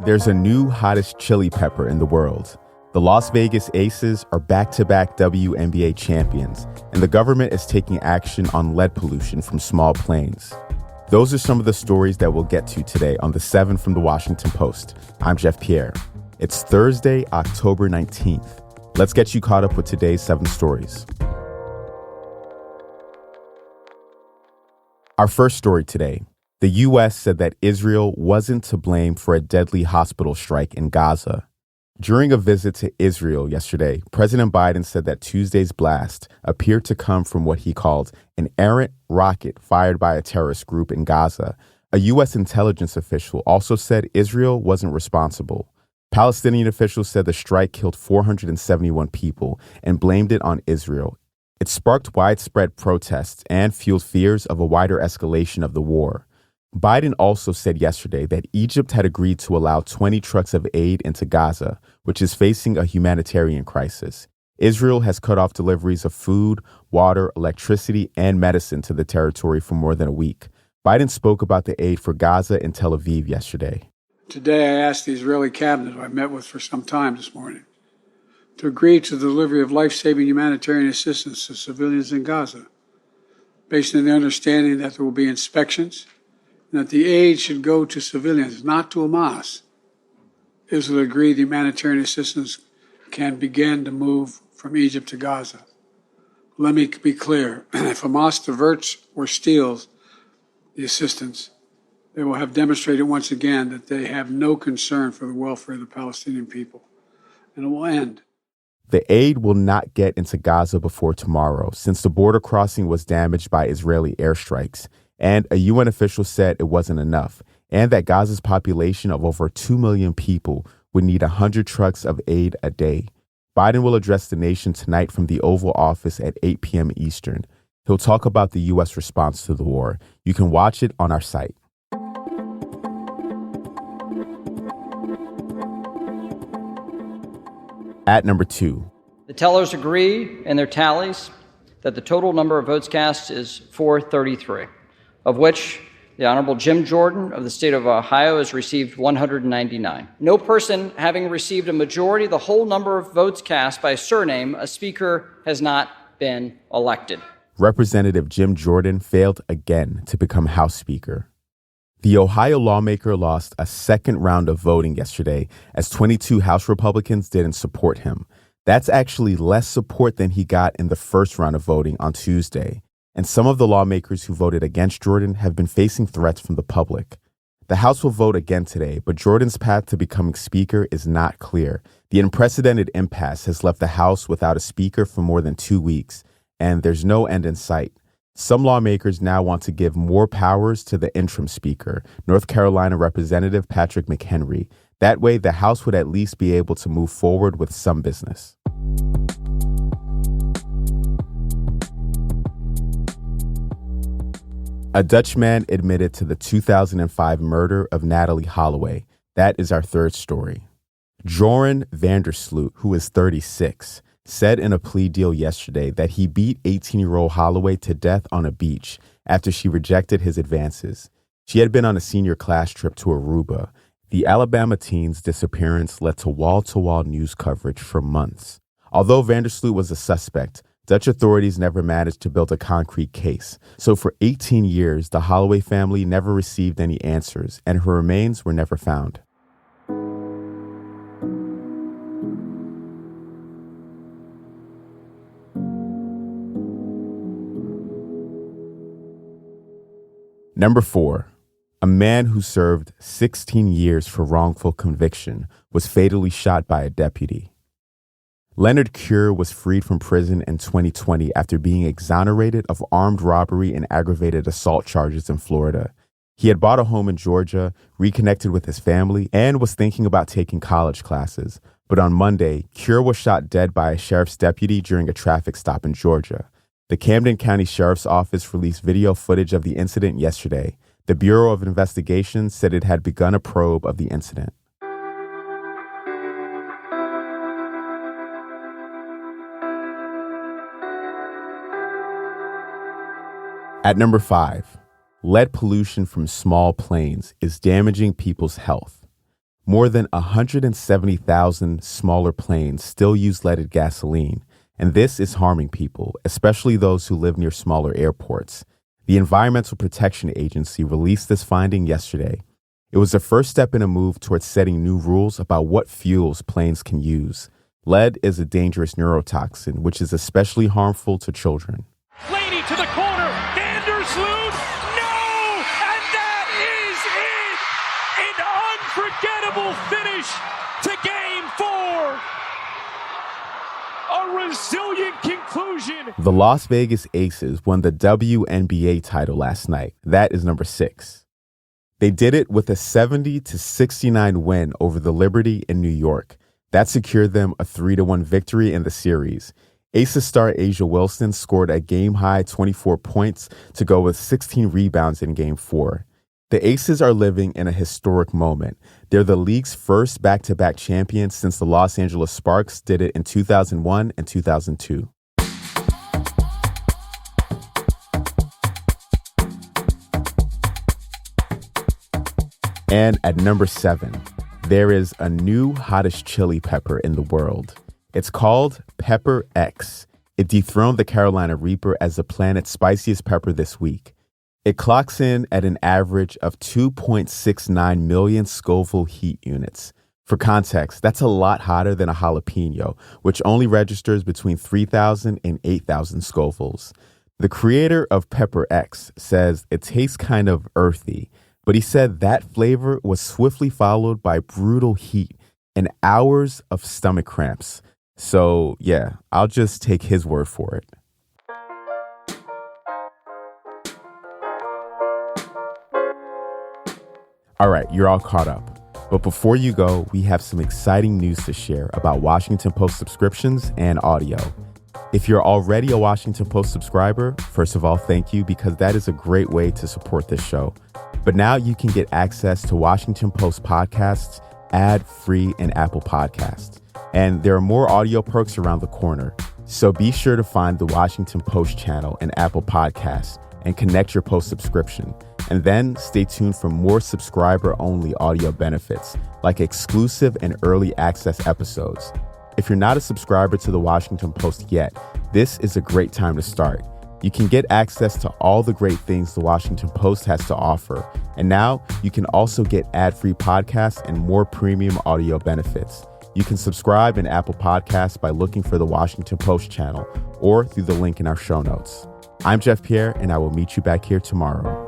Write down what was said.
There's a new hottest chili pepper in the world. The Las Vegas Aces are back-to-back WNBA champions, and the government is taking action on lead pollution from small planes. Those are some of the stories that we'll get to today on The 7 from The Washington Post. I'm Jeff Pierre. It's Thursday, October 19th. Let's get you caught up with today's 7 stories. Our first story today. The U.S. said that Israel wasn't to blame for a deadly hospital strike in Gaza. During a visit to Israel yesterday, President Biden said that Tuesday's blast appeared to come from what he called an errant rocket fired by a terrorist group in Gaza. A U.S. intelligence official also said Israel wasn't responsible. Palestinian officials said the strike killed 471 people and blamed it on Israel. It sparked widespread protests and fueled fears of a wider escalation of the war. Biden also said yesterday that Egypt had agreed to allow 20 trucks of aid into Gaza, which is facing a humanitarian crisis. Israel has cut off deliveries of food, water, electricity, and medicine to the territory for more than a week. Biden spoke about the aid for Gaza in Tel Aviv yesterday. Today, I asked the Israeli cabinet, who I met with for some time this morning, to agree to the delivery of life-saving humanitarian assistance to civilians in Gaza, based on the understanding that there will be inspections, that the aid should go to civilians, not to Hamas. Israel agreed the humanitarian assistance can begin to move from Egypt to Gaza. Let me be clear. If Hamas diverts or steals the assistance, they will have demonstrated once again that they have no concern for the welfare of the Palestinian people. And it will end. The aid will not get into Gaza before tomorrow, since the border crossing was damaged by Israeli airstrikes. And a UN official said it wasn't enough, and that Gaza's population of over 2 million people would need 100 trucks of aid a day. Biden will address the nation tonight from the Oval Office at 8 p.m. Eastern. He'll talk about the U.S. response to the war. You can watch it on our site. At number 2. The tellers agree in their tallies that the total number of votes cast is 433. Of which the Honorable Jim Jordan of the state of Ohio has received 199. No person having received a majority of the whole number of votes cast by a surname, a speaker has not been elected. Representative Jim Jordan failed again to become House Speaker. The Ohio lawmaker lost a second round of voting yesterday as 22 House Republicans didn't support him. That's actually less support than he got in the first round of voting on Tuesday. And some of the lawmakers who voted against Jordan have been facing threats from the public. The House will vote again today, but Jordan's path to becoming Speaker is not clear. The unprecedented impasse has left the House without a Speaker for more than 2 weeks, and there's no end in sight. Some lawmakers now want to give more powers to the interim Speaker, North Carolina Representative Patrick McHenry. That way, the House would at least be able to move forward with some business. A Dutch man admitted to the 2005 murder of Natalie Holloway. That is our third story. Joran Sloot, who is 36, said in a plea deal yesterday that he beat 18-year-old Holloway to death on a beach after she rejected his advances. She had been on a senior class trip to Aruba. The Alabama teen's disappearance led to wall-to-wall news coverage for months. Although Sloot was a suspect, Dutch authorities never managed to build a concrete case. So for 18 years, the Holloway family never received any answers, and her remains were never found. Number 4. A man who served 16 years for wrongful conviction was fatally shot by a deputy. Leonard Cure was freed from prison in 2020 after being exonerated of armed robbery and aggravated assault charges in Florida. He had bought a home in Georgia, reconnected with his family, and was thinking about taking college classes. But on Monday, Cure was shot dead by a sheriff's deputy during a traffic stop in Georgia. The Camden County Sheriff's Office released video footage of the incident yesterday. The Bureau of Investigation said it had begun a probe of the incident. At number 5, lead pollution from small planes is damaging people's health. More than 170,000 smaller planes still use leaded gasoline, and this is harming people, especially those who live near smaller airports. The Environmental Protection Agency released this finding yesterday. It was the first step in a move towards setting new rules about what fuels planes can use. Lead is a dangerous neurotoxin, which is especially harmful to children. Laney to the corner, Vander Sloot, no! And that is it! An unforgettable finish to Game 4. A resilient conclusion. The Las Vegas Aces won the WNBA title last night. That is number 6. They did it with a 70-69 win over the Liberty in New York. That secured them a 3-1 victory in the series. Aces star Asia Wilson scored a game-high 24 points to go with 16 rebounds in Game 4. The Aces are living in a historic moment. They're the league's first back-to-back champions since the Los Angeles Sparks did it in 2001 and 2002. And at number 7, there is a new hottest chili pepper in the world. It's called Pepper X. It dethroned the Carolina Reaper as the planet's spiciest pepper this week. It clocks in at an average of 2.69 million Scoville heat units. For context, that's a lot hotter than a jalapeno, which only registers between 3,000 and 8,000 Scovilles. The creator of Pepper X says it tastes kind of earthy, but he said that flavor was swiftly followed by brutal heat and hours of stomach cramps. So, yeah, I'll just take his word for it. All right, you're all caught up. But before you go, we have some exciting news to share about Washington Post subscriptions and audio. If you're already a Washington Post subscriber, first of all, thank you, because that is a great way to support this show. But now you can get access to Washington Post podcasts ad-free in Apple Podcasts. And there are more audio perks around the corner. So be sure to find the Washington Post channel in Apple Podcasts and connect your Post subscription. And then stay tuned for more subscriber-only audio benefits, like exclusive and early access episodes. If you're not a subscriber to the Washington Post yet, this is a great time to start. You can get access to all the great things the Washington Post has to offer. And now you can also get ad-free podcasts and more premium audio benefits. You can subscribe in Apple Podcasts by looking for the Washington Post channel or through the link in our show notes. I'm Jeff Pierre, and I will meet you back here tomorrow.